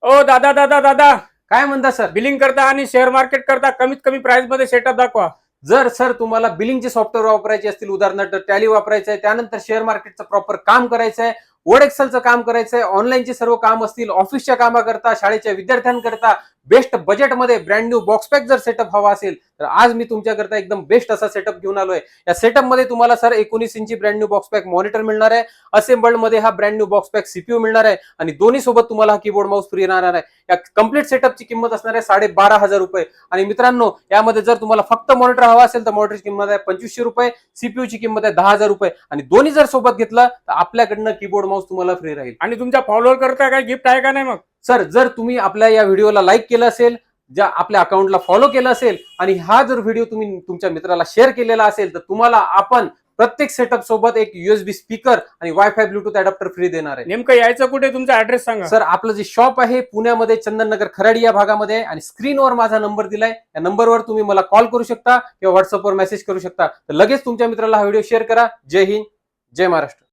ओ दादा दादा दादा, काय म्हणता सर? बिलिंग करता आणि शेअर मार्केट करता कमीत कमी प्राइस मध्ये सेटअप दाखवा. जर सर तुम्हाला बिलिंगचे सॉफ्टवेअर वापरायचे असतील, उदाहरणार्थ टॅली वापरायचं आहे, त्यानंतर शेअर मार्केटचं प्रॉपर काम करायचं आहे, वर्ड एक्सेलचं काम करायचं आहे, ऑनलाईनचे सर्व काम असतील, ऑफिसच्या कामाकरता, शाळेच्या विद्यार्थ्यांकरता बेस्ट बजेटमध्ये ब्रँड न्यू बॉक्स पॅक जर सेटअप हवा असेल तर आज मी तुमच्याकरता एकदम बेस्ट असा सेटअप घेऊन आलोय. या सेटअप मध्ये तुम्हाला सर 19 इंची brand new box pack monitor मिळणार आहे. असेंबल्ड मध्ये हा brand new box pack CPU मिळणार आहे आणि दोन्ही सोबत तुम्हाला हा कीबोर्ड माऊस फ्री राहणार आहे. या कम्प्लीट सेटअपची किंमत असणार आहे 12,500 रुपये. आणि मित्रांनो, यामध्ये जर तुम्हाला फक्त मॉनिटर हवा असेल तर मॉनिटरची किंमत आहे 2500 रुपये, सीपीयू ची किंमत आहे 10,000 रुपये आणि दोन्ही जर सोबत घेतलं तर आपल्याकडनं कीबोर्ड माऊस तुम्हाला फ्री राहील. आणि तुमच्या फॉलोअर करता काय गिफ्ट आहे का नाही? मग सर, जर तुम्ही आपल्या या व्हिडिओला लाईक केलं असेल, ज्या आपल्या अकाउंटला फॉलो केलं असेल आणि हा जर व्हिडिओ तुम्ही तुमच्या मित्राला शेअर केलेला असेल तर तुम्हाला आपण प्रत्येक सेटअप सोबत एक USB स्पीकर आणि वायफाय ब्लूटूथ अडॅप्टर फ्री देणार आहे. नेमकं यायचं कुठे? तुमचा ऍड्रेस सांगा. सर, आपलं जे शॉप आहे पुण्यामध्ये चंदननगर खराडी या भागामध्ये आहे आणि स्क्रीनवर माझा नंबर दिलाय. या नंबरवर तुम्ही मला कॉल करू शकता किंवा व्हॉट्सअपवर मेसेज करू शकता. तर लगेच तुमच्या मित्राला हा व्हिडिओ शेअर करा. जय हिंद, जय महाराष्ट्र.